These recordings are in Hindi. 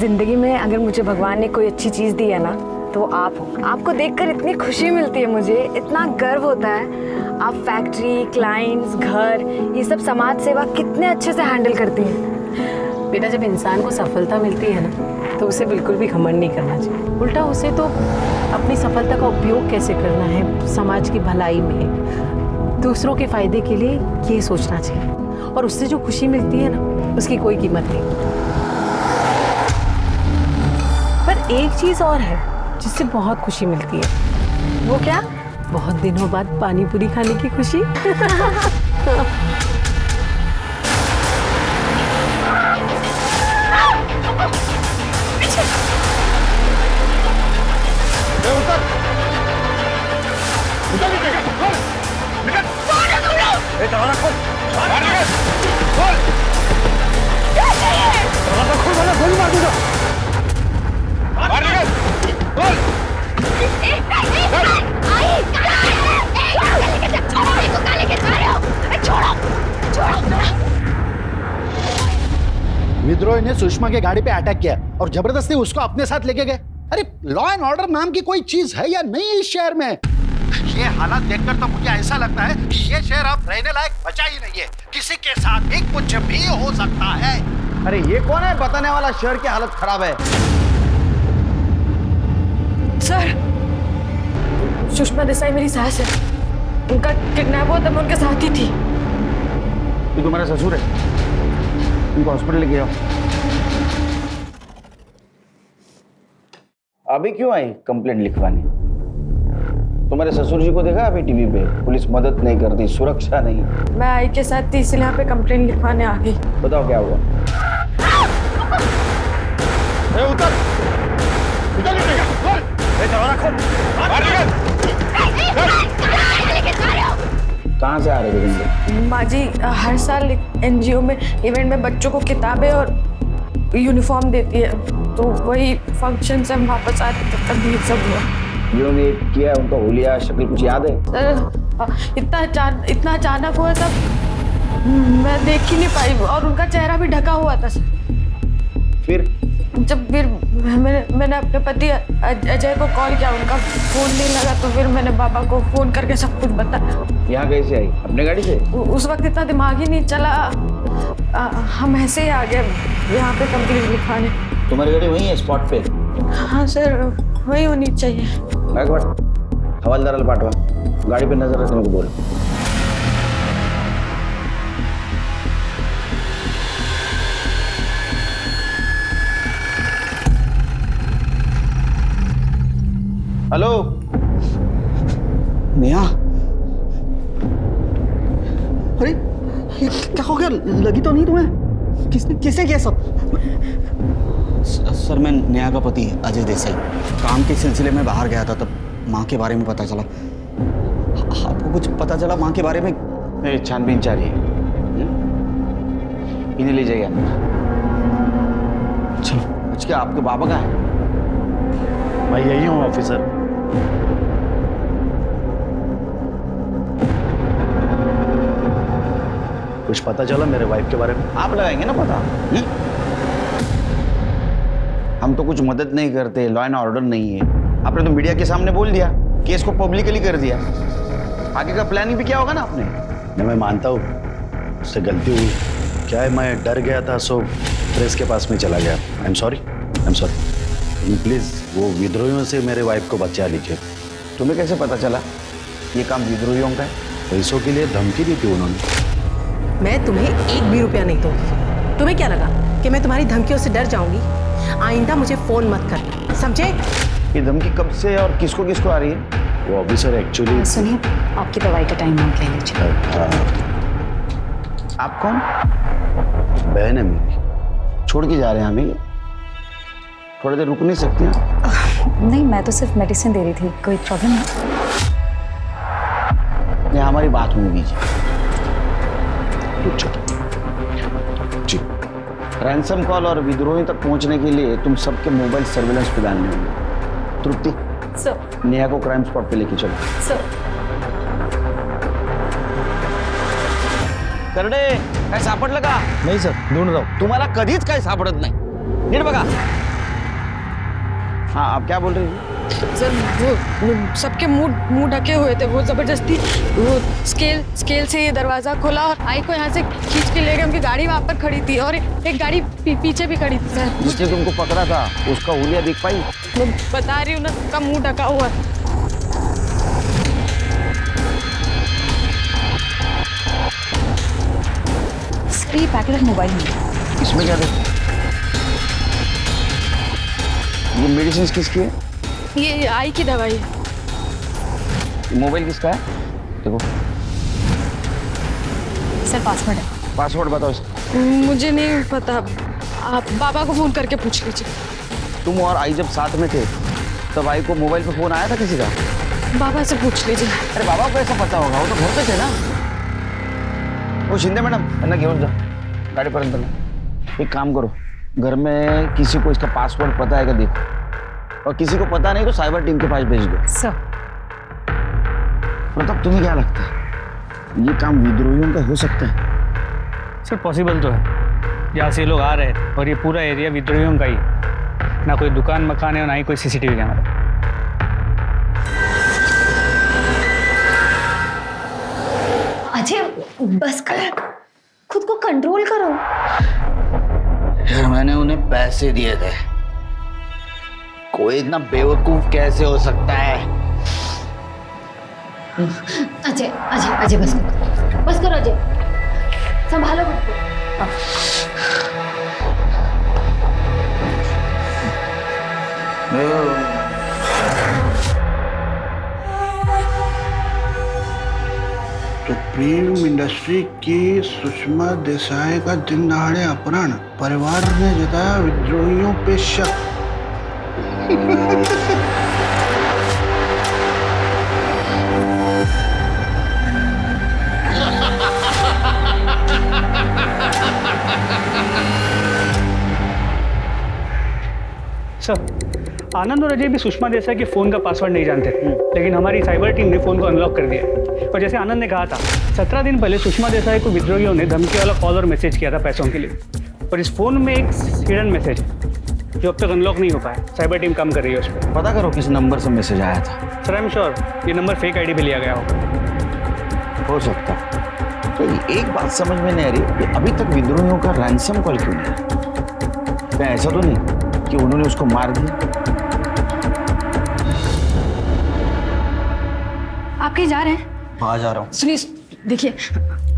जिंदगी में अगर मुझे भगवान ने कोई अच्छी चीज दी है ना तो आप हो। आपको देखकर इतनी खुशी मिलती है, मुझे इतना गर्व होता है। आप फैक्ट्री, क्लाइंट्स, घर, ये सब समाज सेवा कितने अच्छे से हैंडल करती हैं। बेटा, जब इंसान को सफलता मिलती है ना तो उसे बिल्कुल भी घमंड नहीं करना चाहिए। उल्टा उसे तो अपनी सफलता का उपयोग कैसे करना है समाज की भलाई में, दूसरों के फायदे के लिए, ये सोचना चाहिए। और उससे जो खुशी मिलती है ना उसकी कोई कीमत नहीं। पर एक चीज और है जिससे बहुत खुशी मिलती है। वो क्या? बहुत दिनों बाद पानी पूरी खाने की खुशी। विद्रोही ने सुषमा के गाड़ी पे अटैक किया और जबरदस्ती उसको अपने साथ लेके गए। अरे लॉ एंड ऑर्डर नाम की कोई चीज है या नहीं इस शहर में? ये हालात देखकर तो मुझे ऐसा लगता है कि ये शहर अब रहने लायक बचा ही नहीं है। किसी के साथ भी कुछ भी हो सकता है। अरे ये कौन है बताने वाला शहर की हालत खराब है? सर, सुषमा देसाई मेरी सास है। उनका किडनैप हुआ तब मैं उनके साथ ही थी। तू तुम्हारा ससुर है, उनको हॉस्पिटल लेके जाओ। अभी क्यों आई कंप्लेंट लिखवाने? तुम्हारे ससुर जी को देखा अभी टीवी पे? पुलिस मदद नहीं करती, सुरक्षा नहीं। मैं आई के साथ थी इसलिए यहाँ पे कंप्लेंट लिखवाने आ गई। बताओ क्या हुआ? उतर! कहाँ से आ रहे थे? माँ जी हर साल एनजीओ में इवेंट में बच्चों को किताबें और यूनिफॉर्म देती है, तो वही फंक्शन से हम वापस आए थे तभी सब हुआ। जिन्होंने किया उनका हुलिया शक्ल कुछ याद है? सर इतना अचानक हुआ सब मैं देख ही नहीं पाई और उनका चेहरा भी ढका हुआ था सर। फिर मैंने अपने पति अजय को कॉल किया, उनका फोन नहीं लगा, तो फिर मैंने बाबा को फोन करके सब कुछ बताया। यहाँ कैसे आई? अपने गाड़ी से? उस वक्त इतना दिमाग ही नहीं चला, हम ऐसे ही आ गए यहाँ पे कंप्लेंट लिखवाने। तुम्हारी गाड़ी वही है स्पॉट पे? हाँ सर, वही होनी चाहिए। हवालदाराला पाठवा, गाड़ी पे नजर रखने को बोल। हेलो नेहा, अरे ये क्या हो गया? लगी तो नहीं तुम्हें? किसने किया सब? सर, मैं नेहा का पति अजय देसाई काम के सिलसिले में बाहर गया था, तब माँ के बारे में पता चला। आपको कुछ पता चला माँ के बारे में? मेरी छानबीन जारी है, इन्हें ले जाइए अंदर। चलो। क्या आपके बाबा का है? मैं यही हूँ ऑफिसर। कुछ पता चला मेरे वाइफ के बारे में? आप लगाएंगे ना पता। हम तो कुछ मदद नहीं करते, लॉ एंड ऑर्डर नहीं है। आपने तो मीडिया के सामने बोल दिया, केस को पब्लिकली कर दिया। आगे का प्लानिंग भी क्या होगा ना आपने? नहीं, मैं मानता हूँ उससे गलती हुई। क्या है, मैं डर गया था सो प्रेस के पास में चला गया। I am sorry. प्लीज वो विद्रोहियों से मेरे वाइफ को बचा लीजिए। तुम्हें कैसे पता चला ये काम विद्रोहियों का है? पैसों के लिए धमकी दी थी उन्होंने। मैं तुम्हें एक भी रुपया नहीं दूंगी। तुम्हें क्या लगा कि मैं तुम्हारी धमकियों से डर जाऊंगी? आइंदा मुझे फोन मत कर, समझे? ये धमकी कब से और किसको किसको आ रही है? वो ऑफिसर एक्चुअली। सुनिए, आपकी दवाई का टाइम नोट ले लीजिए। आप कौन? बहन है मेरी। छोड़ के जा रहे हैं हमें? थोड़ी देर रुक नहीं सकती हैं? नहीं, मैं तो सिर्फ मेडिसिन दे रही थी, कोई प्रॉब्लम नहीं। नहीं, हमारी बात होने दीजिए। जी। रैंसम कॉल और विद्रोही तक पहुंचने के लिए तुम सबके मोबाइल सर्विलेंस पे डालने होंगे। तृप्ति, सर। नेहा को क्राइम स्पॉट पे लेके चलो। सर। करडे, काय सापडलं का? नाही सर, ढूंढ रहा हूं. तुम्हाला कधीच काय सापडत नाही. नीट बघा. हाँ, आप क्या बोल रही थी? सर वो सबके मुंह ढके हुए थे, वो जबरदस्ती वो स्केल से ये दरवाजा खोला और आई को यहाँ से खींच के ले गए। उनकी गाड़ी वहाँ पर खड़ी थी और एक गाड़ी पीछे भी खड़ी थी सर। जिसने तुमको पकड़ा था उसका हुलिया दिख पाई? मैं बता रही हूँ ना, सबका मुंह ढका हुआ है। सर ये पैकेट ऑफ मोबाइल नहीं। इसमें क्या देखो? ये मेडिसिन किसकी है? ये आई की दवाई। मोबाइल किसका है? देखो सर पासवर्ड है। पासवर्ड बताओ इसका। मुझे नहीं पता, आप बाबा को फोन करके पूछ लीजिए। तुम और आई जब साथ में थे तब आई को मोबाइल पे फोन आया था किसी का? बाबा से पूछ लीजिए। अरे बाबा को कैसा पता होगा, वो तो घर पे थे ना। वो शिंदे मैडम है ना, घेऊन जा गाड़ी पर अंदर। एक काम करो, घर में किसी को इसका पासवर्ड पता है क्या देखो, और किसी को पता नहीं तो साइबर टीम के पास भेज दो। सर मतलब तुम्हें क्या लगता है ये काम विद्रोहियों का हो सकता है? सर पॉसिबल तो है, यहाँ से लोग आ रहे हैं और ये पूरा एरिया विद्रोहियों का ही है। ना कोई दुकान मकान है और ना ही कोई सीसीटीवी कैमरा। अजय बस कर, खुद को कंट्रोल करो। यार मैंने उन्हें पैसे दिए थे, कोई इतना बेवकूफ कैसे हो सकता है? अजय अजय अजय बस करो अजय, संभालो खुद को। तो प्रीमियम इंडस्ट्री की सुषमा देसाई का दिन दहाड़े अपहरण, परिवार ने जताया विद्रोहियों पे शक। सर आनंद और अजय भी सुषमा देसाई के फ़ोन का पासवर्ड नहीं जानते थे, लेकिन हमारी साइबर टीम ने फ़ोन को अनलॉक कर दिया। और जैसे आनंद ने कहा था, 17 दिन पहले सुषमा देसाई को विद्रोहियों ने धमकी वाला कॉल और मैसेज किया था पैसों के लिए। और इस फ़ोन में एक हिडन मैसेज है जो अब तक अनलॉक नहीं हो पाया। साइबर टीम काम कर रही है उस पर। पता करो किस नंबर से मैसेज आया था। सर आई एम श्योर ये नंबर फेक आईडी पे लिया गया होगा। हो सकता है। तो एक बात समझ में नहीं आ रही कि अभी तक विद्रोहियों का रैंसम कॉल क्यों नहीं आया? क्या ऐसा तो नहीं कि उन्होंने उसको मार दिया? आप कहीं जा रहे हैं? बाहर जा रहा हूँ। सुनिए, देखिए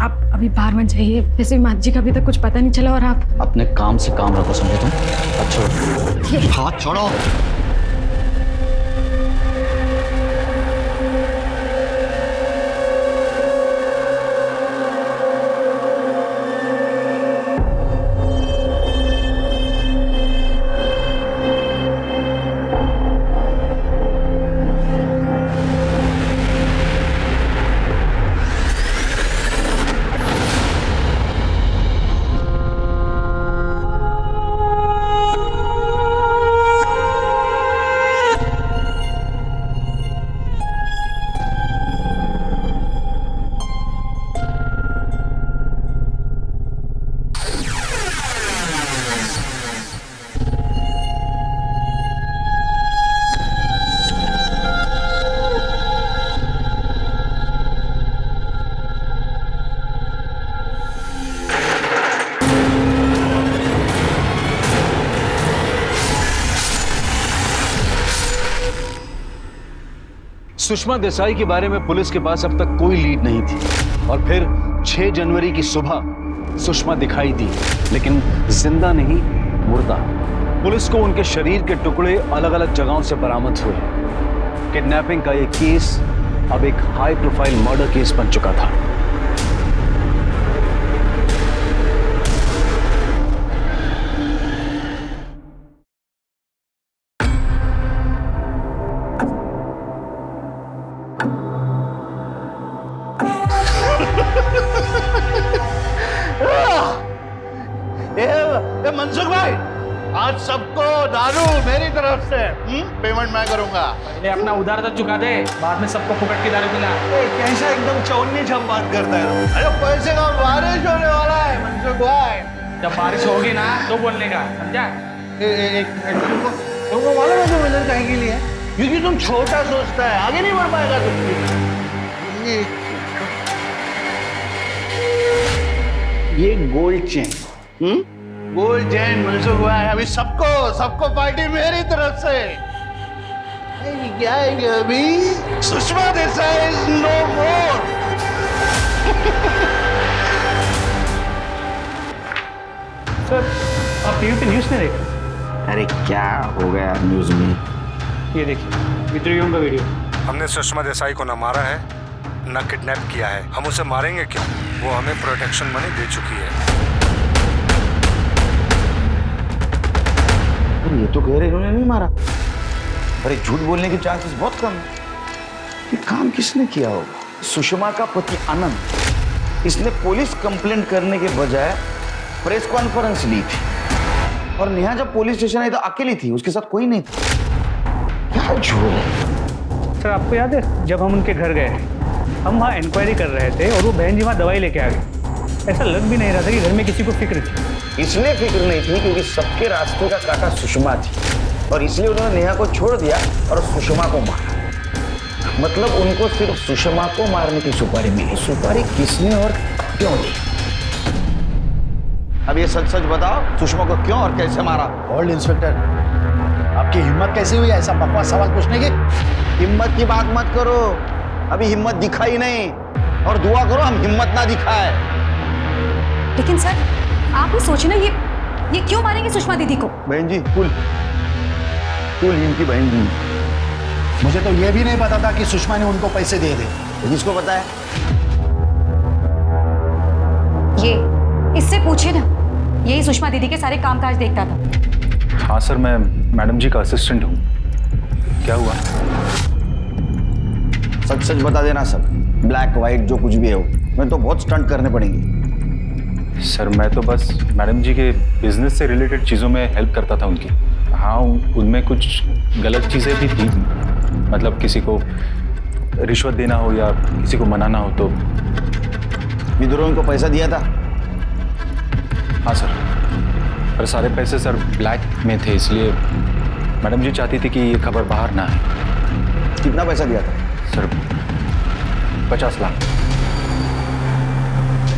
आप अभी बाहर मत जाइए। वैसे माँ जी का अभी तक कुछ पता नहीं चला और आप अपने काम से काम रखो, समझे तुम? अच्छा हाथ छोड़ो। सुषमा देसाई के बारे में पुलिस के पास अब तक कोई लीड नहीं थी और फिर 6 जनवरी की सुबह सुषमा दिखाई दी, लेकिन जिंदा नहीं, मुर्दा। पुलिस को उनके शरीर के टुकड़े अलग अलग जगहों से बरामद हुए। किडनैपिंग का यह केस अब एक हाई प्रोफाइल मर्डर केस बन चुका था। ए मनसुख भाई, आज सबको दारू मेरी तरफ से पेमेंट मैं करूंगा। पहले अपना उधार तो चुका दे, बाद में सबको फुकट की दारू पिला। कैसा एकदम चौनी छम बात करता है। अरे पैसे का बारिश होने वाला है मनसुख भाई। जब बारिश होगी ना तो बोलने का, समझा? एक मिनट रुको। तुमको मालूम है तुम इधर कहीं के लिए है? क्योंकि तुम छोटा सोचता है, आगे नहीं बढ़ पाएगा तुम। ये gold chain, gold chain Mansukh हुआ है अभी। सबको सबको पार्टी मेरी तरफ से। क्या है कि अभी Sushma Desai is no more. Sir आप टीवी पे न्यूज़ नहीं देखा? अरे क्या हो गया न्यूज में? ये देखिए विद्रोहियों का वीडियो। हमने सुषमा देसाई को न मारा है न किडनैप किया है। हम उसे मारेंगे क्यों? वो हमें प्रोटेक्शन मनी दे चुकी है। ये तो कह रहे इन्होंने नहीं मारा। अरे झूठ बोलने के चांसेस बहुत कम है। ये काम किसने किया होगा? सुषमा का पति आनंद। इसने पुलिस कंप्लेंट करने के बजाय प्रेस कॉन्फ्रेंस ली थी और नेहा जब पुलिस स्टेशन आई तो अकेली थी, उसके साथ कोई नहीं था। क्या झूठ है? सर आपको याद है जब हम उनके घर गए, हम वहाँ इंक्वायरी कर रहे थे और वो बहन जी वहाँ दवाई लेके आ गई। ऐसा लग भी नहीं रहा था कि घर में किसी को फिक्र थी। इसलिए फिक्र नहीं थी क्योंकि सबके रास्ते का कांटा सुषमा थी और इसलिए उन्होंने नेहा को छोड़ दिया और सुषमा को मारा। मतलब उनको सिर्फ सुषमा को मारने की सुपारी मिली। सुपारी किसने और क्यों दी? अब ये सच सच बताओ, सुषमा को क्यों और कैसे मारा? होल्ड इंस्पेक्टर, आपकी हिम्मत कैसे हुई ऐसा बकवास सवाल पूछने की? हिम्मत की बात मत करो, अभी हिम्मत दिखाई नहीं। और दुआ करो हम हिम्मत ना दिखाए। लेकिन सर आप भी सोचिए ना, ये क्यों मारेंगे सुषमा दीदी को? बहन जी कुल इनकी बहन जी। मुझे तो ये भी नहीं पता था कि सुषमा ने उनको पैसे दे दे। किसको पता है? ये इससे पूछे ना, यही सुषमा दीदी के सारे कामकाज देखता था। हाँ सर, मैं मैडम जी का असिस्टेंट हूँ। क्या हुआ? सच सच बता देना सब, ब्लैक व्हाइट जो कुछ भी है वो। मैं तो बहुत स्टंट करने पड़ेंगे। सर मैं तो बस मैडम जी के बिजनेस से रिलेटेड चीज़ों में हेल्प करता था उनकी। हाँ उनमें कुछ गलत चीज़ें भी थी, मतलब किसी को रिश्वत देना हो या किसी को मनाना हो तो। विद्रोहियों को पैसा दिया था? हाँ सर, पर सारे पैसे सर ब्लैक में थे, इसलिए मैडम जी चाहती थी कि ये खबर बाहर ना आए। कितना पैसा दिया था? सर 50 लाख,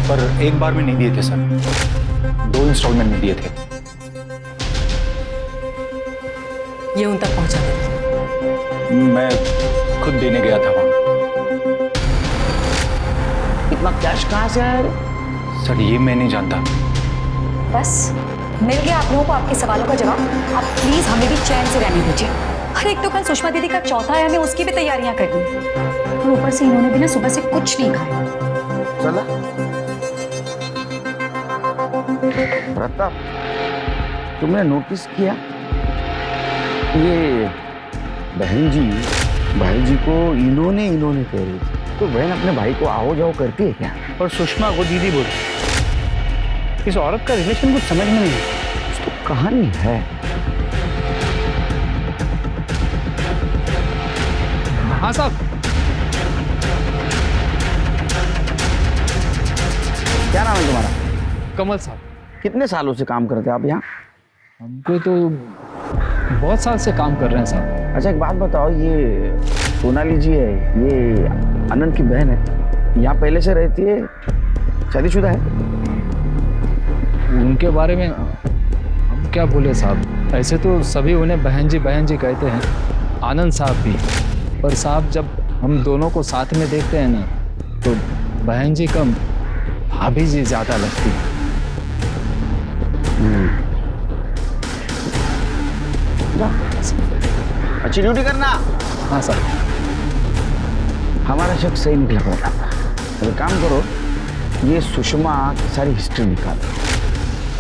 पर एक बार में नहीं दिए थे सर, 2 इंस्टॉलमेंट में दिए थे। ये उन तक पहुंचा दे। मैं खुद देने गया था वहाँ। इतना कैश कहाँ से आया? सर ये मैं नहीं जानता। बस मिल गया आप लोगों को आपके सवालों का जवाब। आप प्लीज हमें भी चैन से रहने दीजिए। हर एक तो कल सुषमा दीदी का चौथा है, हमें उसकी भी तैयारियां करनी और ऊपर से इन्होंने भी ना सुबह से कुछ नहीं खाया। चला प्रताप, तुमने नोटिस किया ये बहन जी भाई जी को इन्होंने कह रही थी, तो बहन अपने भाई को आओ जाओ करती है क्या? और सुषमा को दीदी बोली। इस औरत का रिलेशन कुछ समझ में नहीं है। तो कहानी है। हाँ साहब। क्या नाम है तुम्हारा? कमल साहब। कितने सालों से काम करते हैं आप यहाँ? हमको तो बहुत साल से काम कर रहे हैं साहब। अच्छा एक बात बताओ, ये सोनाली जी है, ये आनंद की बहन है, यहाँ पहले से रहती है, शादीशुदा है? उनके बारे में हम क्या बोले साहब, ऐसे तो सभी उन्हें बहन जी कहते हैं, आनंद साहब भी। पर साहब जब हम दोनों को साथ में देखते हैं ना, तो बहन जी कम भाभी जी ज़्यादा लगती है। अच्छी ड्यूटी करना। हाँ सर। हमारा शक सही निकला पड़ा था। तो काम करो, ये सुषमा की सारी हिस्ट्री निकालो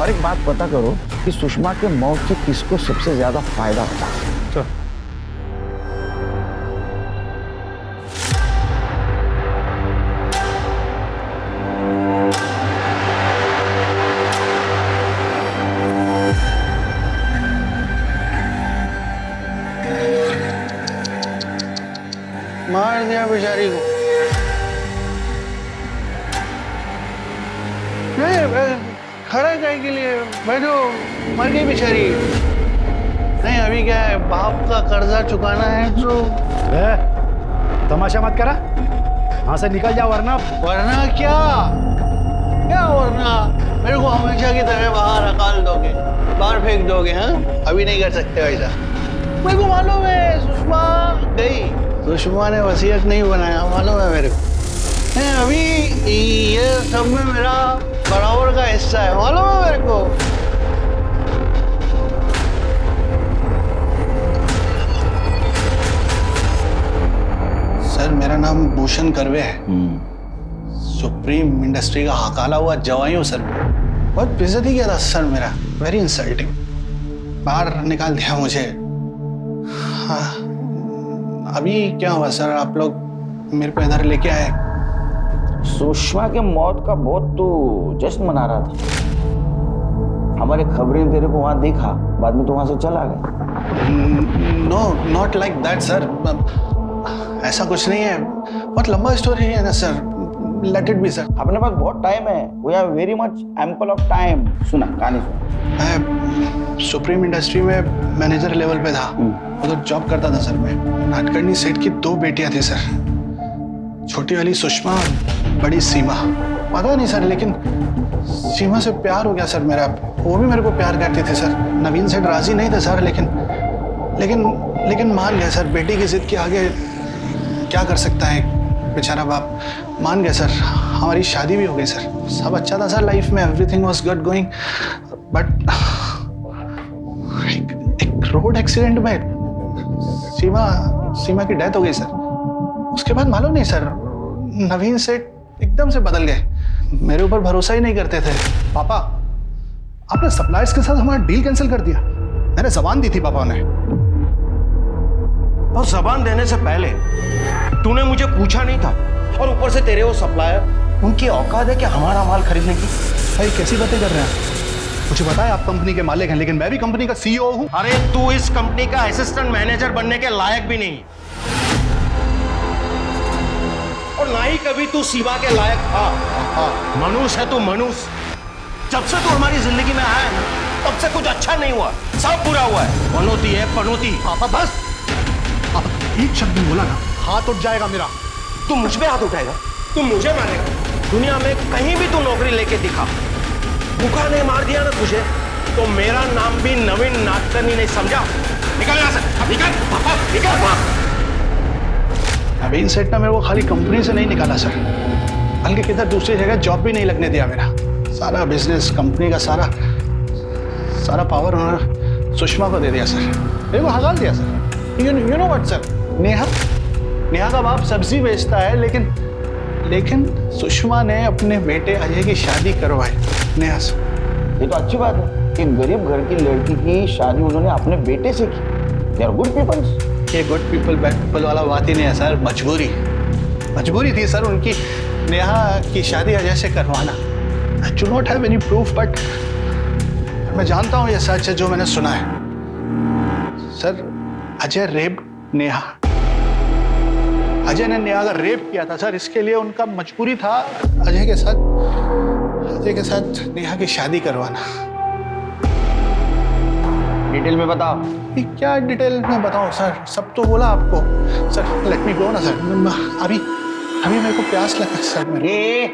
और एक बात पता करो कि सुषमा के मौत से किसको सबसे ज्यादा फायदा होता है। मार दिया बेचारी को। नहीं खड़ा काय के लिए, बैठो, मर गई बेचारी। नहीं अभी क्या है, बाप का कर्जा चुकाना है तो। तमाशा मत करा, वहां से निकल जा वरना। वरना क्या क्या वरना? मेरे को हमेशा की तरह बाहर हकाल दोगे, बाहर फेंक दोगे? हाँ, अभी नहीं कर सकते वैसा। मेरे को मालूम है सुषमा गई, सुषमा ने वसीयत नहीं बनाया, मालूम है मेरे को। अभी ये सब में मेरा बराबर का हिस्सा है, मालूम है मेरे को। सर मेरा नाम भूषण करवे है, सुप्रीम इंडस्ट्री का हकाला हुआ जवाई हूँ सर। बहुत बेइज्जती किया था सर मेरा, वेरी इंसल्टिंग, बाहर निकाल दिया मुझे। हाँ, अभी क्या हुआ सर, आप लोग मेरे को इधर लेके आए? सुषमा के मौत का बहुत तो जश्न मना रहा था, हमारे खबरें तेरे को वहां देखा, बाद में तो वहां से चला गया। No not like that sir, ऐसा कुछ नहीं है, बहुत लंबा स्टोरी है ना sir, let it be sir. अपने पास बहुत टाइम है, we have very much ample of time. सुना कहानी सुना। मैं सुप्रीम इंडस्ट्री में मैनेजर लेवल पे था, उधर जॉब करता था सर मैं। नाटकर्णी सेठ की 2 बेटियां थी सर, छोटी वाली सुषमा, बड़ी सीमा। पता नहीं सर, लेकिन सीमा से प्यार हो गया सर मेरा, वो भी मेरे को प्यार करती थी सर। नवीन सेठ राजी नहीं थे सर, लेकिन मान गए सर, बेटी की जिद के आगे क्या कर सकता है बेचारा बाप। मान गए सर, हमारी शादी भी हो गई सर, सब अच्छा था सर लाइफ में, everything was good going. But एक रोड एक्सीडेंट में सीमा की डेथ हो गई सर। उसके बाद मालूम नहीं सर, नवीन सेठ एकदम से बदल गए, मेरे ऊपर भरोसा ही नहीं करते थे। पापा, आपने सप्लायर्स के साथ हमारा डील कैंसिल कर दिया। मैंने जबान दी थी पापा ने। और जबान देने से पहले तूने मुझे पूछा नहीं था, और ऊपर से तेरे वो सप्लायर, उनकी औकात है कि हमारा माल खरीदने की? भाई कैसी बातें कर रहे हैं? मुझे पता है आप कंपनी के मालिक हैं, लेकिन मैं भी कंपनी का सीईओ हूं। अरे तू इस कंपनी का असिस्टेंट मैनेजर बनने के लायक भी नहीं, और ना ही कभी तू सीमा के लायक था। मनुष्य है तू, मनुष्य। जब से तू हमारी जिंदगी में आया है ना, तब से कुछ अच्छा नहीं हुआ, सब बुरा हुआ है। पनौती है पनौती। पापा बस, आप एक शब्द बोला ना, हाथ उठ जाएगा मेरा। तू मुझ पे हाथ उठाएगा? तू मुझे मारेगा? दुनिया में कहीं भी तू नौकरी लेके दिखा, भूखा नहीं मार दिया ना तुझे, तो मेरा नाम भी नवीन नाटकर्णी नहीं, समझा? निकल यहां से, निकल पापा, निकल। नवीन सेठ ने मेरे को खाली कंपनी से नहीं निकाला सर, बल्कि किधर दूसरी जगह जॉब भी नहीं लगने दिया मेरा। सारा बिजनेस, कंपनी का सारा पावर उन्होंने सुषमा को दे दिया सर, मेरे को हकाल दिया sir. You know what sir, Neha का बाप सब्जी बेचता है, लेकिन सुषमा ने अपने बेटे अजय की शादी करवाई नेहा से। ये तो अच्छी बात है कि गरीब घर की लड़की की शादी उन्होंने अपने बेटे से की। They are good peoples. ये गुड पीपल बैड पीपल वाला बात ही नहीं है सर, मजबूरी थी सर उनकी नेहा की शादी अजय से करवाना। I do not have any proof, but मैं जानता हूँ ये सच है जो मैंने सुना है सर। अजय रेप नेहा, अजय ने नेहा का रेप किया था सर, इसके लिए उनका मजबूरी था अजय के साथ नेहा की शादी करवाना। डिटेल में बताओ। क्या डिटेल में बताऊं सर, सब तो बोला आपको सर। लेट मी गो ना सर, अभी मेरे को प्यास लगा सर। मेरे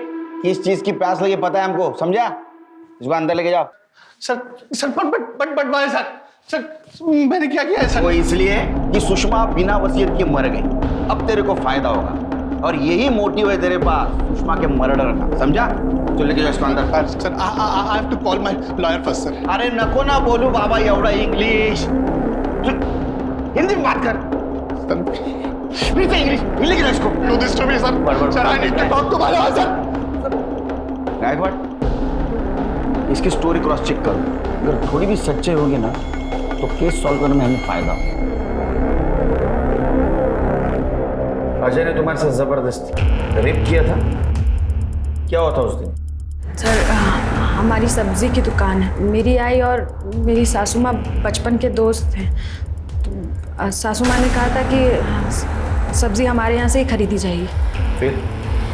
किस चीज की प्यास लगी पता है हमको, समझा? इसको अंदर लेके जाओ। सर बट सर मैंने क्या किया है सर? वो इसलिए कि सुषमा बिना वसीयत के मर गई, अब तेरे को फायदा होगा, और यही मोटिव है तेरे पास सुषमा के मर्डर का, समझा? तो लेके जाओ इसको अंदर। Sir I have to call my lawyer first sir. अरे नको ना बोलू बाबा एवढा इंग्लिश, हिंदी में बात कर सर। इंग्लिश लेके जाओ इसको। Do this to me sir. Sir I need to talk to my lawyer sir. Gaikwad, इसकी स्टोरी क्रॉस चेक करो, अगर थोड़ी भी सच्चाई होगी ना तो केस सॉल्व करने में हमें फायदा होगा। अजय ने तुम्हारे साथ जबरदस्ती रेप किया था, क्या हुआ था उस दिन? सर हमारी सब्जी की दुकान है, मेरी आई और मेरी सासू माँ बचपन के दोस्त हैं, तो सासू माँ ने कहा था कि सब्जी हमारे यहाँ से ही खरीदी जाएगी। फिर?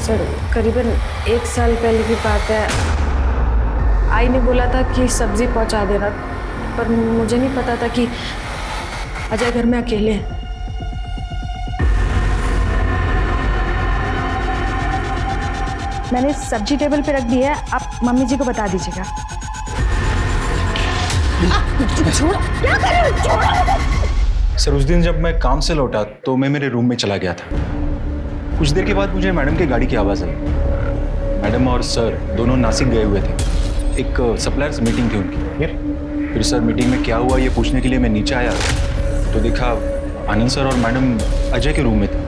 सर करीबन 1 साल पहले की बात है, आई ने बोला था कि सब्जी पहुँचा देना, पर मुझे नहीं पता था कि अजय घर में अकेले हैं। मैंने सब्जी टेबल पे रख दी है, आप मम्मी जी को बता दीजिएगा। क्या कर रहे हो? छोड़ो। सर उस दिन जब मैं काम से लौटा तो मैं मेरे रूम में चला गया था। कुछ देर के बाद मुझे मैडम की गाड़ी की आवाज़ आई। मैडम और सर दोनों नासिक गए हुए थे, एक सप्लायर्स मीटिंग थी उनकी। फिर सर मीटिंग में क्या हुआ ये पूछने के लिए मैं नीचे आया तो देखा आनंद सर और मैडम अजय के रूम में थे।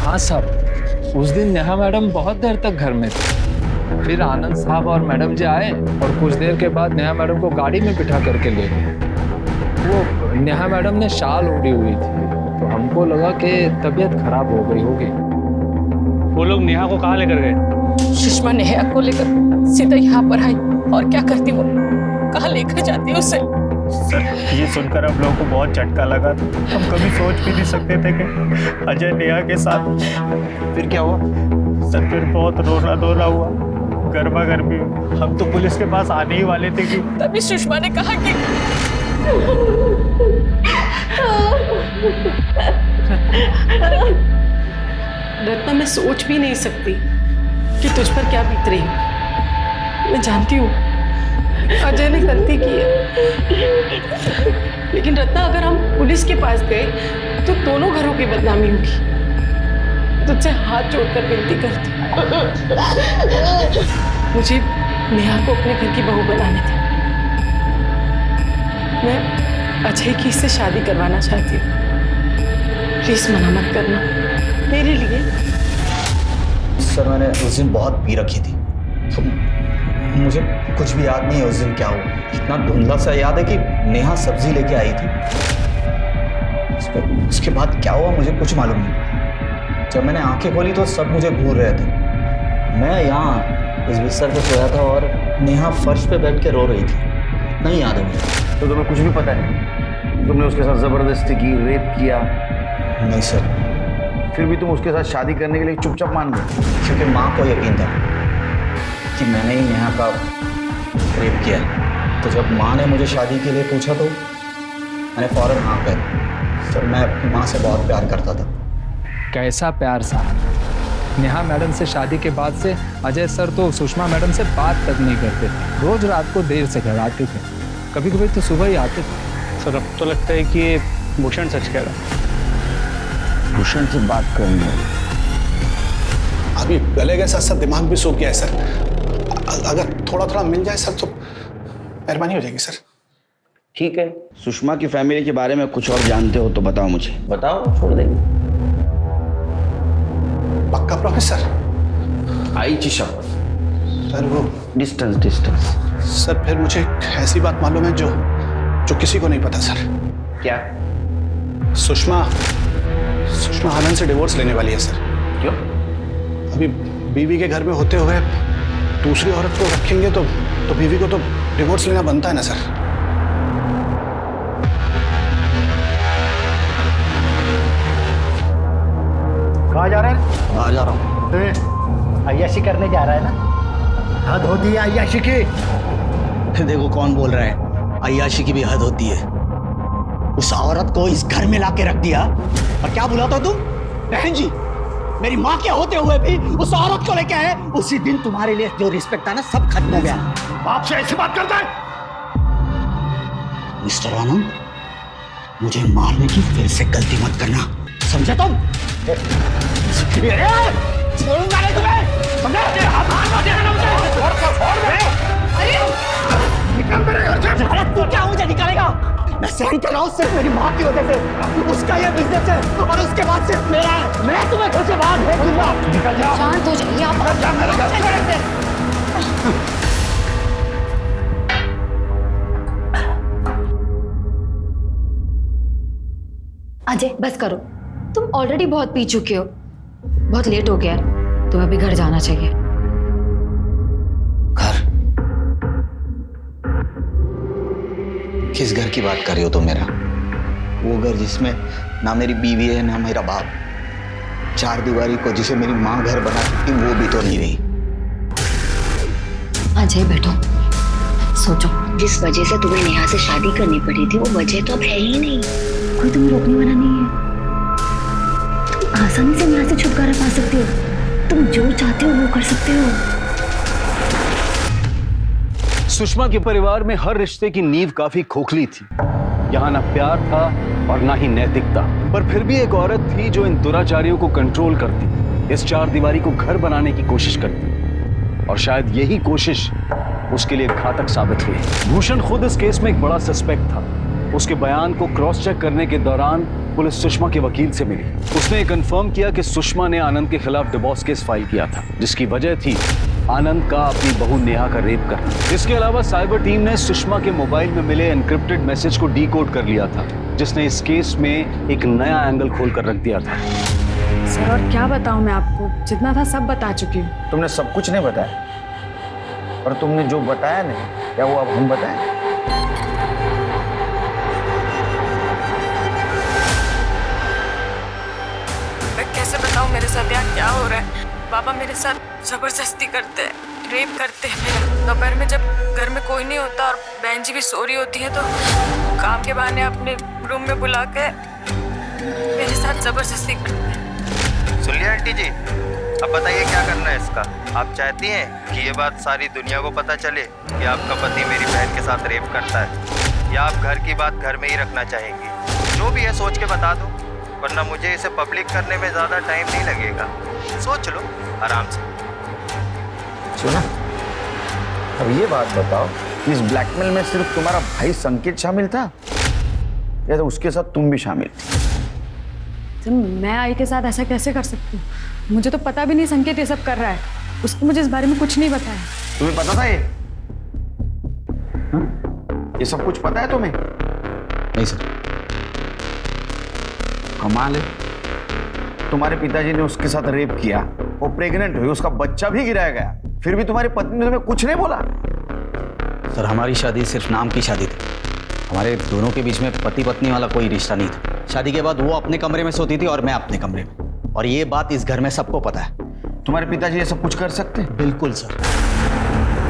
हाँ साहब, उस दिन नेहा मैडम बहुत देर तक घर में थे। फिर आनंद साहब और मैडम जी आए और कुछ देर के बाद नेहा मैडम को गाड़ी में बिठा करके ले गए। वो नेहा मैडम ने शाल ओढ़ी हुई थी तो हमको लगा कि तबीयत खराब हो गई होगी। वो लोग नेहा को कहाँ लेकर गए? सुषमा नेहा को लेकर सीधा यहाँ पर आई। और क्या करती वो, कहाँ लेकर जाती उसे? सर ये सुनकर हम लोगों को बहुत झटका लगा। हम कभी सोच भी नहीं सकते थे कि अजय नेहा के साथ। फिर क्या हुआ? सर फिर बहुत रोना धोना हुआ, गर्मा गर्मी। हम तो पुलिस के पास आने ही वाले थे कि तभी सुषमा ने कहा कि रत्ना, मैं सोच भी नहीं सकती कि तुझ पर क्या बीत रही है। मैं जानती हूँ अजय ने गलती की है, लेकिन रत्ना अगर हम पुलिस के पास गए तो दोनों घरों की बदनामी होगी। तुझसे हाथ जोड़कर विनती करती, मुझे नेहा को अपने घर की बहू बनाने दे। मैं अजय की इससे शादी करवाना चाहती हूँ। प्लीज मना मत करना मेरे लिए। सर मैंने उस दिन बहुत पी रखी थी तो मुझे कुछ भी याद नहीं है उस दिन क्या हुआ। इतना धुंधला सा याद है कि नेहा सब्जी लेके आई थी, उसके बाद क्या हुआ मुझे कुछ मालूम नहीं। जब मैंने आंखें खोली तो सब मुझे घूर रहे थे। मैं यहाँ इस बिस्तर पे सोया था और नेहा फर्श पे बैठ के रो रही थी, इतना ही याद है मुझे। तो तुम्हें कुछ भी पता नहीं? तुमने उसके साथ जबरदस्ती की, रेप किया? नहीं सर। फिर भी तुम उसके साथ शादी करने के लिए चुपचाप मान गए? क्योंकि माँ को यकीन था कि मैंने ही नेहा का रेप किया। तो जब माँ ने मुझे शादी के लिए पूछा तो मैंने फौरन हाँ कह दी। सर मैं अपनी माँ से बहुत प्यार करता था। कैसा प्यार साहब। नेहा मैडम से शादी के बाद से अजय सर तो सुषमा मैडम से बात तक नहीं करते। रोज रात को देर से घर आते थे, कभी कभी तो सुबह ही आते थे। सर अब तो लगता है कि ये भूषण सच कह रहा है। भूषण से बात करेंगे। अभी गले के साथ साथ दिमाग भी सूख गया है सर। अगर थोड़ा थोड़ा मिल जाए सर तो मेहरबानी हो जाएगी सर। ठीक है, सुषमा की फैमिली के बारे में कुछ और जानते हो तो बताओ मुझे। बताओ, छोड़ देंगे। पक्का प्रॉमिस सर? आईची शपथ सर। वो डिस्टेंस सर, फिर मुझे ऐसी बात मालूम है जो किसी को नहीं पता सर। क्या? सुषमा आनंद से डिवोर्स लेने वाली है सर। क्यों? अभी बीवी के घर में होते हुए दूसरी औरत को रखेंगे तो बीवी को तो डिवोर्स लेना बनता है ना सर। कहाँ जा रहे हैं? आ जा रहा हूँ। अय्याशी करने जा रहा है ना? हद होती है अय्याशी की। देखो कौन बोल रहा है, अय्याशी की भी हद होती है। उस औरत को इस घर में लाके रख दिया और क्या बुलाता तुम? बहन जी, मेरी माँ के होते हुए भी उस औरत को लेके आए। उसी दिन तुम्हारे लिए जो रिस्पेक्ट था ना सब खत्म हो गया। बाप से ऐसी बात करता है? मिस्टर आनंद, मुझे मारने की फिर से गलती मत करना, समझे तुम? छोड़ूंगा नहीं तुम्हें, समझे? हाथ देना मुझे। छोड़ दे। निकल मेरे घर से। अरे तू क्या मुझे निकालेगा? मैं सहन कर रहा हूँ सिर्फ मेरी माँ की वजह से। उसका ये बिजनेस है और उसके बाद सिर्फ मेरा है। मैं तुम्हें घर से बाहर भेज दूंगा। निकल जाओ। शांत हो जाइए आप। अजय बस करो, तुम ऑलरेडी बहुत पी चुके हो, बहुत लेट हो गया है, तुम्हें अभी घर जाना चाहिए। घर? किस घर की बात कर रही हो तुम मेरा? वो घर जिसमें ना मेरी बीवी है ना मेरा बाप। चार दीवारी को जिसे मेरी माँ घर बना सकती वो भी तो नहीं रही। अजय बैठो, सोचो। जिस वजह से तुम्हें नेहा से शादी करनी पड़ी थी वो वजह तो अब है ही नहीं। कोई तुम्हें रोकने वाला नहीं है। तुम आसानी से नेहा से छुटकारा पा सकते हो। तुम जो चाहते हो वो कर सकते हो। सुषमा के परिवार में हर रिश्ते की नींव काफी खोखली थी। यहाँ ना प्यार था और ना ही नैतिकता, पर फिर भी एक औरत थी जो इन दुराचारियों को कंट्रोल करती, इस चार दीवारी को घर बनाने की कोशिश करती, और शायद यही कोशिश उसके लिए घातक साबित हुई। भूषण खुद इस केस में एक बड़ा सस्पेक्ट था। उसके बयान को क्रॉस चेक करने के दौरान पुलिस सुषमा के वकील से मिली। उसने कंफर्म किया कि सुषमा ने आनंद के खिलाफ डिवोर्स केस फाइल किया था, जिसकी वजह थी आनंद का अपनी बहू नेहा का रेप करना। इसके अलावा साइबर टीम ने सुषमा के मोबाइल में मिले एनक्रिप्टेड मैसेज को डीकोड कर लिया था, जिसने इस केस में एक नया एंगल खोल कर रख दिया था। सर और क्या बताऊं मैं आपको, जितना था सब बता चुकी हूँ। तुमने सब कुछ नहीं बताया, और तुमने जो बताया नहीं, क्या वो अब हम बताएं? मैं कैसे बताऊं मेरे साथ यहाँ क्या हो रहा है। पापा मेरे साथ जबरदस्ती करते हैं, रेप करते हैं मेरा। दोपहर में जब घर में कोई नहीं होता और बहन जी भी सो रही होती है तो काम के बहाने अपने रूम में बुला के मेरे साथ जबरदस्ती करते हैं। सुनिए आंटी जी, अब बताइए क्या करना है इसका। आप चाहती हैं कि ये बात सारी दुनिया को पता चले कि आपका पति मेरी बहन के साथ रेप करता है, या आप घर की बात घर में ही रखना चाहेंगी? जो भी है सोच के बता दो, वरना मुझे इसे पब्लिक करने में ज़्यादा टाइम नहीं लगेगा। सोच लो आराम से। सुना, अब ये बात बताओ, इस ब्लैकमेल में सिर्फ तुम्हारा भाई संकेत शामिल था या तो उसके साथ तुम भी शामिल थी? तो मैं आई के साथ ऐसा कैसे कर सकती हूँ? मुझे तो पता भी नहीं संकेत ये सब कर रहा है। उसको मुझे इस बारे में कुछ नहीं बताया। तुम्हें पता था ये? हा? ये सब कुछ पता है तुम्हें? नहीं सर। कमाल है, तुम्हारे पिताजी ने उसके साथ रेप किया, वो प्रेग्नेंट हुई, उसका बच्चा भी गिराया गया, फिर भी तुम्हारी पत्नी ने तुम्हें कुछ नहीं बोला? सर हमारी शादी सिर्फ नाम की शादी थी। हमारे दोनों के बीच में पति पत्नी वाला कोई रिश्ता नहीं था। शादी के बाद वो अपने कमरे में सोती थी और मैं अपने कमरे में, और ये बात इस घर में सबको पता है। तुम्हारे पिताजी ये सब कुछ कर सकते हैं? बिल्कुल सर।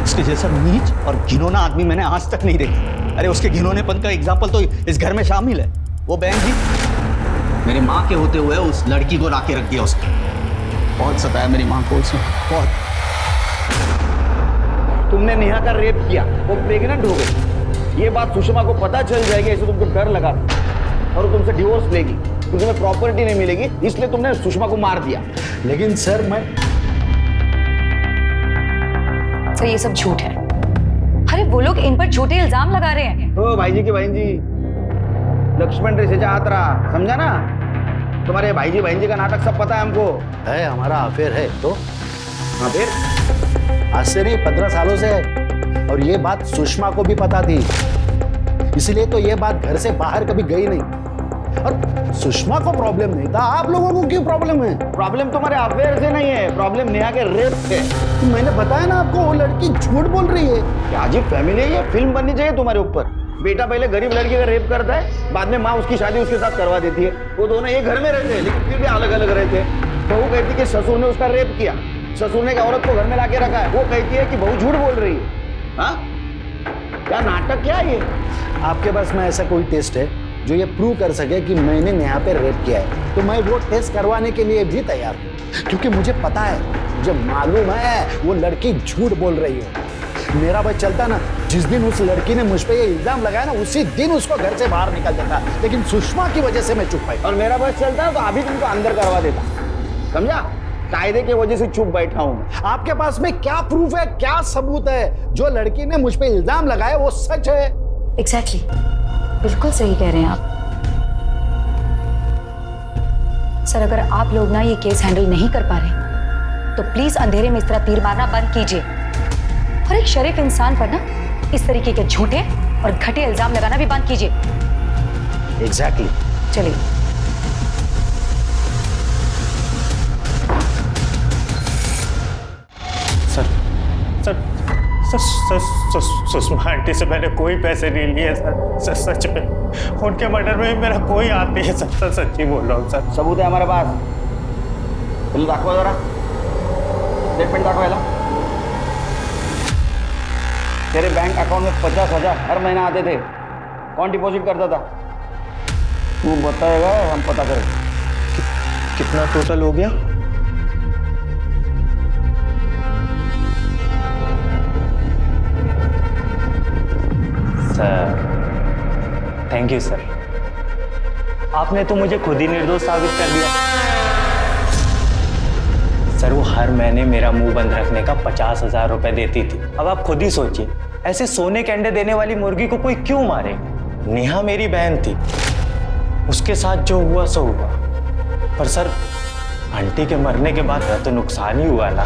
इसके जैसा नीच और घिनौना आदमी मैंने आज तक नहीं देखा। अरे उसके घिनौनेपन का एग्जाम्पल तो इस घर में शामिल है। वो बहन जी मेरी माँ के होते हुए उस लड़की को लाके रख दिया उसने। बहुत सताया मेरी माँ को उसने, बहुत। तुमने नेहा का रेप किया, वो प्रेग्नेंट हो गई, ये बात सुषमा को पता चल जाएगी, ऐसे तुमको डर लगा और वो तुमसे डिवोर्स लेगी, तो तुम्हें प्रॉपर्टी नहीं मिलेगी, इसलिए तुमने सुषमा को मार दिया। लेकिन सर मैं सर ये सब झूठ है। अरे वो लोग इन पर झूठे इल्जाम लगा रहे हैं। ओ भाई जी की बहन जी, लक्ष्मण रेखा हाथ रहा, समझा ना? तुम्हारे भाई जी बहन जी का नाटक सब पता है हमको। है, हमारा अफेयर है तो हाँ फिर आज से नहीं 15 सालों से है, और ये बात सुषमा को भी पता थी, इसलिए तो ये बात घर से बाहर कभी गई नहीं। और सुषमा को प्रॉब्लम नहीं था, आप लोगों को क्यों प्रॉब्लम है? प्रॉब्लम तुम्हारे अफेयर से नहीं है, प्रॉब्लम नेहा के रेप से। मैंने बताया ना आपको, वो लड़की झूठ बोल रही है। क्या अजीब फैमिली है ये, फिल्म बननी चाहिए तुम्हारे ऊपर। बेटा पहले गरीब लड़की का रेप करता है, बाद में माँ उसकी शादी उसके साथ करवा देती है। वो दोनों एक घर में रहते हैं लेकिन फिर भी अलग अलग रहते हैं। बहू कहती है कि ससुर ने उसका रेप किया, ससुर ने एक औरत को घर में लाके रखा है, वो कहती है कि बहू झूठ बोल रही है। हाँ, क्या नाटक क्या है ये? आपके पास में ऐसा कोई टेस्ट है जो ये प्रूव कर सके कि मैंने नेहा पे रेप किया है? तो मैं वो टेस्ट करवाने के लिए भी तैयार हूँ, क्योंकि मुझे पता है, मुझे मालूम है वो लड़की झूठ बोल रही है। मेरा बस चलता ना, जिस दिन उस लड़की ने मुझ पे ये इल्जाम लगाया ना, उसी दिन उसको घर से बाहर निकल देता, लेकिन सुषमा की वजह से मैं चुप पाई। और मेरा बस चलता तो अभी तुमको अंदर करवा देता, समझा? कायदे की वजह से चुप बैठा हूं। आपके पास में क्या प्रूफ है, क्या सबूत है? जो लड़की ने मुझ पे इल्जाम लगाया वो सच है? एग्जैक्टली, बिल्कुल सही कह रहे हैं आप। सर अगर आप लोग ना ये केस हैंडल नहीं कर पा रहे तो प्लीज अंधेरे में इस तरह तीर मारना बंद कीजिए, और एक शरीफ इंसान पर ना इस तरीके के झूठे और घटिया इल्जाम लगाना भी बंद कीजिए। एग्जैक्टली। चलिए। सुषमा आंटी से मैंने कोई पैसे नहीं लिए सर। सच में उनके मर्डर में मेरा कोई हाथ नहीं है सर। सच्ची बोल रहा हूँ सर। सबूत है हमारे पास, दाखवा जरा, स्टेटमेंट दाखवायला। तेरे बैंक अकाउंट में 50,000 हर महीना आते थे, कौन डिपॉजिट करता था? तू बताएगा, हम पता करें। कितना टोटल हो गया? सर थैंक यू सर, आपने तो मुझे खुद ही निर्दोष साबित कर दिया। सर वो हर महीने मेरा मुंह बंद रखने का 50,000 रुपए देती थी। अब आप खुद ही सोचिए, ऐसे सोने के अंडे देने वाली मुर्गी को कोई क्यों मारे? नेहा मेरी बहन थी, उसके साथ जो हुआ सो हुआ। पर सर आंटी के मरने के बाद तो नुकसान ही हुआ ना।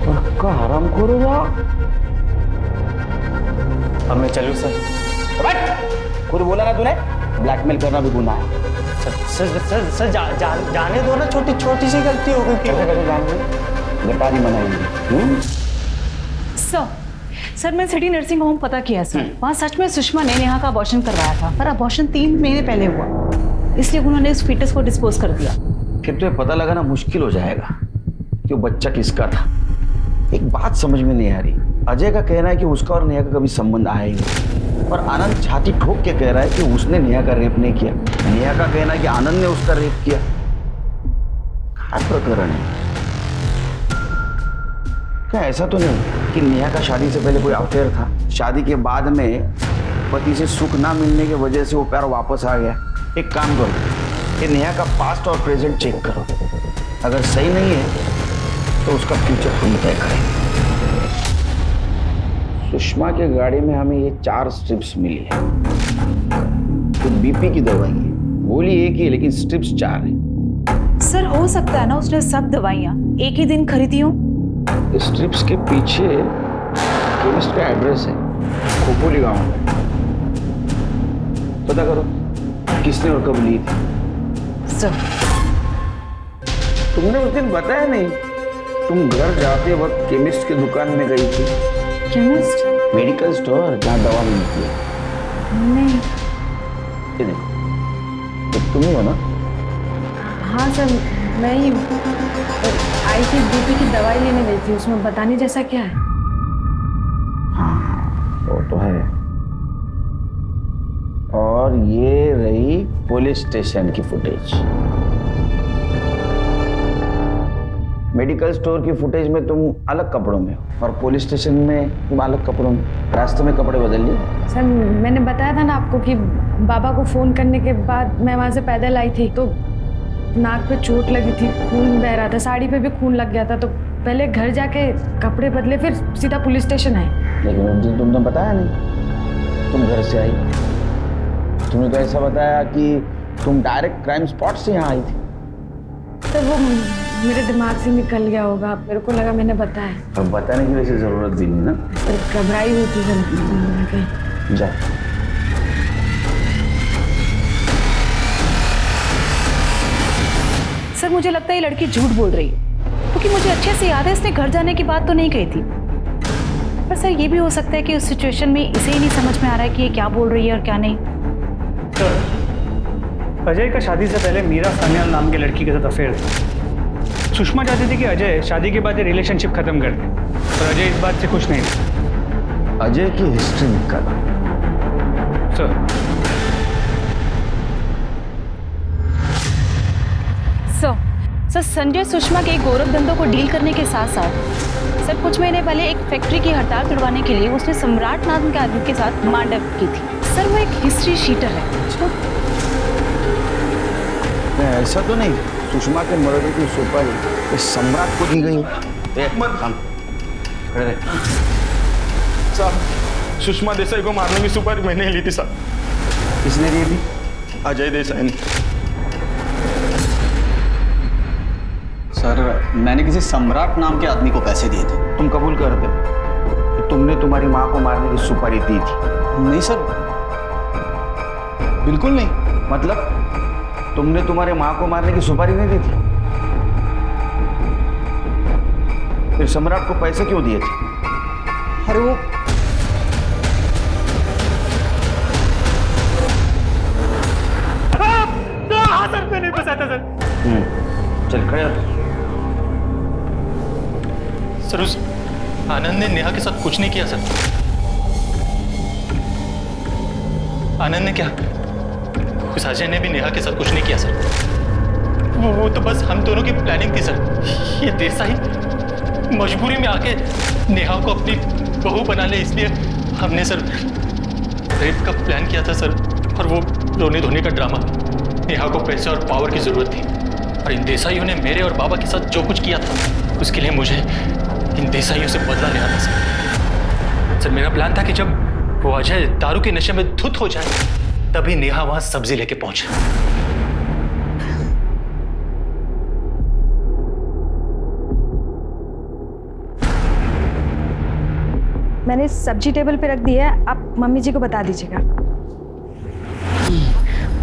पक्का हरामखोर हुआ। अब मैं चलूं सर? खुद बोला ना तूने, ब्लैकमेल करना भी गुनाह है। सर जाने दो ना, छोटी छोटी सी गलती हो गई। कैसे जाने? गटारी मनाएंगे। सर मैं सिटी नर्सिंग होम पता किया सर, वहाँ सच में सुषमा ने नेहा का अबॉर्शन करवाया था, पर अबॉर्शन 3 महीने पहले हुआ, इसलिए उन्होंने इस फीटस को डिस्पोज कर दिया। फिर तो ये पता लगाना मुश्किल हो जाएगा कि वो बच्चा किसका था। एक बात समझ में नहीं आ रही, अजय का कहना है कि उसका और नेहा का कभी संबंध आया ही नहीं, और आनंद छाती ठोक के कह रहा है कि उसने नेहा का रेप नहीं किया। नेहा का कहना है कि आनंद ने उसका रेप किया। क्या प्रकरण है? क्या ऐसा तो नहीं कि नेहा का शादी से पहले कोई अफेयर था, शादी के बाद में पति से सुख ना मिलने की वजह से वो प्यार वापस आ गया? एक काम करो, ये नेहा का पास्ट और प्रेजेंट चेक करो, अगर सही नहीं है तो उसका फ्यूचर हम तय करेंगे। सुषमा के गाड़ी में हमें ये 4 स्ट्रिप्स मिली है, तो बीपी की दवाई है, गोली एक ही है लेकिन स्ट्रिप्स 4 है। सर हो सकता है ना उसने सब दवाइयाँ एक ही दिन खरीदी हो। स्ट्रिप्स के पीछे केमिस्ट का एड्रेस है, खोपोली गांव में। पता करो किसने और कब ली थी। सर तुमने उस दिन बताया नहीं, तुम घर जाते वक्त केमिस्ट की दुकान में गई थी। केमिस्ट? मेडिकल स्टोर जहाँ दवा मिलती है। नहीं। ये देखो, तो तुम ही हो ना? हाँ सर, मैं ही आई थी, बीपी की दवाई लेने गई थी, उसमें बताने जैसा क्या है? हाँ वो तो है। और ये रही पुलिस स्टेशन की फुटेज। मेडिकल स्टोर की फुटेज में तुम अलग कपड़ों में हो और पुलिस स्टेशन में तुम अलग कपड़ों में। रास्ते में कपड़े बदल लिए? सर मैंने बताया था ना आपको कि बाबा को फ़ोन करने के बाद मैं वहाँ से पैदल आई थी, तो नाक पे चोट लगी थी, खून बह रहा था, साड़ी पे भी खून लग गया था, तो पहले घर जाके कपड़े बदले, फिर सीधा पुलिस स्टेशन आए। लेकिन उस दिन तुमने बताया नहीं, तुम घर से आई। तुमने तो ऐसा बताया कि तुम डायरेक्ट क्राइम स्पॉट से यहाँ आई थी। तो वो मेरे दिमाग से निकल गया होगा, मेरे को लगा मैंने बताया। अब बताने की वैसे जरूरत भी नहीं ना। घबराई हुई थी सर। जा। सर मुझे लगता है ये लड़की झूठ बोल रही है, क्योंकि मुझे अच्छे से याद है इसने घर जाने की बात तो नहीं कही थी। पर सर ये भी हो सकता है कि उस सिचुएशन में इसे ही नहीं समझ में आ रहा है कि ये क्या बोल रही है और क्या नहीं। सर अजय का शादी से पहले मीरा सान्याल नाम की लड़की के साथ अफेयर था। सुषमा चाहती थी कि अजय शादी के बाद ये रिलेशनशिप खत्म कर दे, पर अजय इस बात से खुश नहीं था। अजय की हिस्ट्री निकाला सर। सर संजय सुषमा के गोरख धंधों को डील करने के साथ साथ सर कुछ महीने पहले एक फैक्ट्री की हड़ताल तुड़वाने के लिए उसने सम्राट नाम के आदमी के साथ मारपीट की थी। सर वो एक हिस्ट्री शीटर है। ऐसा तो नहीं सुषमा के मर्डर की सुपारी इस सम्राट को दी गई? खड़े रहे। साहब सुषमा देसाई को मारने की सुपारी मैंने ली थी साहब। किसने दी थी? अजय देसाई ने। सर मैंने किसी सम्राट नाम के आदमी को पैसे दिए थे। तुम कबूल करते हो कि तुमने तुम्हारी माँ को मारने की सुपारी दी थी? नहीं सर, बिल्कुल नहीं। मतलब तुमने तुम्हारे माँ को मारने की सुपारी नहीं दी थी? फिर सम्राट को पैसे क्यों दिए थे? अरे वो हाँ सर मैं नहीं फंसा था सर। चल खड़े हो। सर आनंद ने नेहा के साथ कुछ नहीं किया सर। आनंद ने क्या, उस अजय ने भी नेहा के साथ कुछ नहीं किया सर। वो तो बस हम दोनों की प्लानिंग थी सर। ये देसाई मजबूरी में आके नेहा को अपनी बहू बना ले, इसलिए हमने सर रेप का प्लान किया था सर। और वो रोने धोने का ड्रामा, नेहा को पैसे और पावर की जरूरत थी और इन देसाइयों ने मेरे और बाबा के साथ जो कुछ किया था उसके लिए मुझे इन देसाइयों से बदला लेना था सर। सर मेरा प्लान था कि जब वो अजय दारू के नशे में धुत हो जाए तभी नेहा वहां सब्जी लेके पहुंचे। मैंने सब्जी टेबल पे रख दी है, आप मम्मी जी को बता दीजिएगा।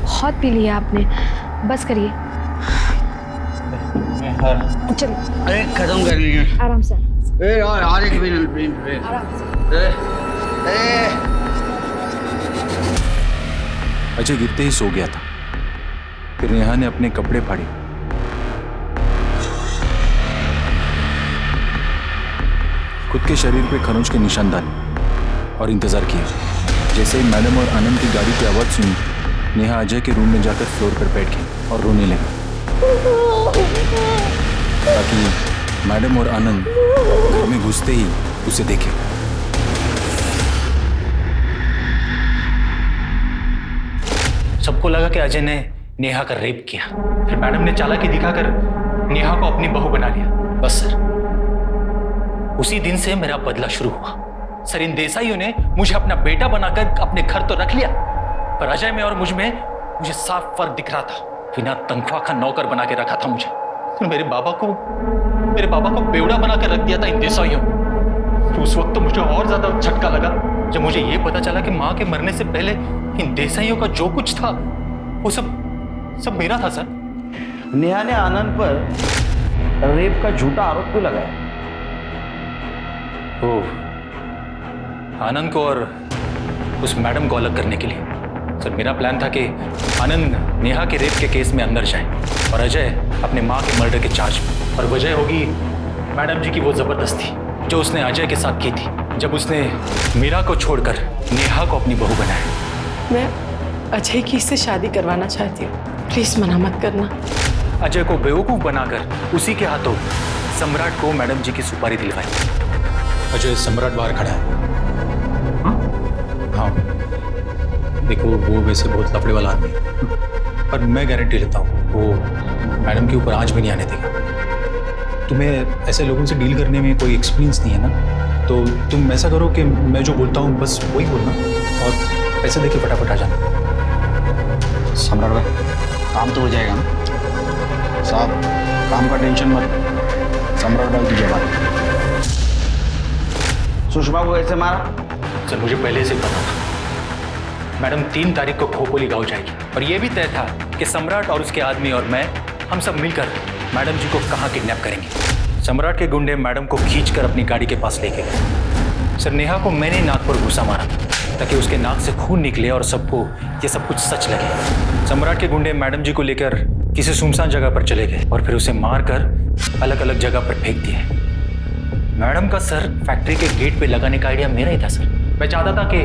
बहुत पी लिया आपने, बस करिए। चलिए अरे खत्म कर लीजिए आराम से। यार एक मिनट आराम से। अजय गिरते ही सो गया था। फिर नेहा ने अपने कपड़े फाड़े, खुद के शरीर पे खरोंच के निशान डाले और इंतजार किया। जैसे ही मैडम और आनंद की गाड़ी की आवाज सुनी, नेहा अजय के रूम में जाकर फ्लोर पर बैठ गई और रोने लगी ताकि मैडम और आनंद घर में घुसते ही उसे देखे। सबको लगा कि अजय ने नेहा का रेप किया। फिर मैडम ने चालाकी दिखाकर नेहा को अपनी बहू बना लिया। बस सर, उसी दिन से मेरा बदला शुरू हुआ। सर इन देसाइयों ने मुझे अपना बेटा बनाकर अपने घर तो रख लिया, पर अजय में और मुझ में मुझे साफ फर्क दिख रहा था। बिना तनख्वाह का नौकर बना के रखा था मुझे। तो मेरे बाबा को बेवड़ा बनाकर रख दिया था इन देसाइयों। तो उस वक्त तो मुझे और ज्यादा झटका लगा जब मुझे ये पता चला कि माँ के मरने से पहले इन देसाइयों का जो कुछ था वो सब मेरा था सर। नेहा ने आनंद पर रेप का झूठा आरोप क्यों लगाया? आनंद को और उस मैडम को अलग करने के लिए। सर मेरा प्लान था कि आनंद नेहा के रेप के केस में अंदर जाए और अजय अपने माँ के मर्डर के चार्ज में। और वजह होगी मैडम जी की वो जबरदस्ती जो उसने अजय के साथ की थी जब उसने मीरा को छोड़कर नेहा को अपनी बहू बनाया। मैं अजय की इससे शादी करवाना चाहती हूँ, प्लीज मना मत करना। अजय को बेवकूफ बनाकर उसी के हाथों सम्राट को मैडम जी की सुपारी दिलवाई। अजय सम्राट बाहर खड़ा है। हाँ देखो, वो वैसे बहुत लफड़े वाला आदमी है, पर मैं गारंटी लेता हूँ वो मैडम के ऊपर आंच भी नहीं आने देगा। तुम्हें ऐसे लोगों से डील करने में कोई एक्सपीरियंस नहीं है ना, तो तुम ऐसा करो कि मैं जो बोलता हूँ बस वही बोलना और पैसे देके फटाफट आ जाना। सम्राट भाई, काम तो हो जाएगा ना साहब, काम का टेंशन मत। सम्राट भाई की जबान। सुषमा को ऐसे मारा? सर मुझे पहले से पता था। मैडम 3 तारीख को खोपोली गाँव जाएगी और यह भी तय था कि सम्राट और उसके आदमी और मैं हम सब मिलकर मैडम जी को कहाँ किडनैप करेंगे। सम्राट के गुंडे मैडम को खींचकर अपनी गाड़ी के पास लेके गए। सर नेहा को मैंने नाक पर घुसा मारा ताकि उसके नाक से खून निकले और सबको ये सब कुछ सच लगे। सम्राट के गुंडे मैडम जी को लेकर किसी सुनसान जगह पर चले गए और फिर उसे मारकर अलग अलग जगह पर फेंक दिए। मैडम का सर फैक्ट्री के गेट पे लगाने का आइडिया मेरा ही था सर। मैं चाहता था कि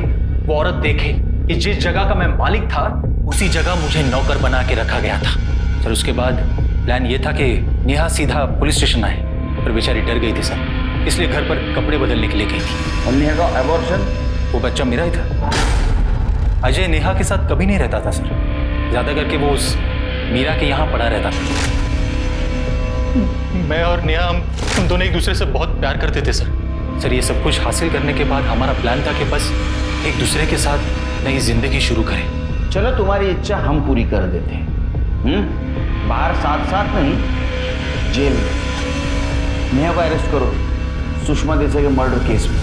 वो औरत देखे कि जिस जगह का मैं मालिक था उसी जगह मुझे नौकर बना के रखा गया था। सर उसके बाद प्लान ये था कि नेहा सीधा पुलिस स्टेशन आए, पर बेचारी डर गई थी सर, इसलिए घर पर कपड़े बदलने के लिए गई थी। और नेहा का एबॉर्शन? वो बच्चा मेरा ही था। अजय नेहा के साथ कभी नहीं रहता था सर, ज्यादा करके वो उस मीरा के यहाँ पड़ा रहता था। मैं और नेहा हम दोनों एक दूसरे से बहुत प्यार करते थे सर। ये सब कुछ हासिल करने के बाद हमारा प्लान था कि बस एक दूसरे के साथ नई जिंदगी शुरू करें। चलो तुम्हारी इच्छा हम पूरी कर देते हैं। बाहर साथ साथ नहीं, जेल में नेहा को अरेस्ट करो सुषमा देसाई के मर्डर केस में।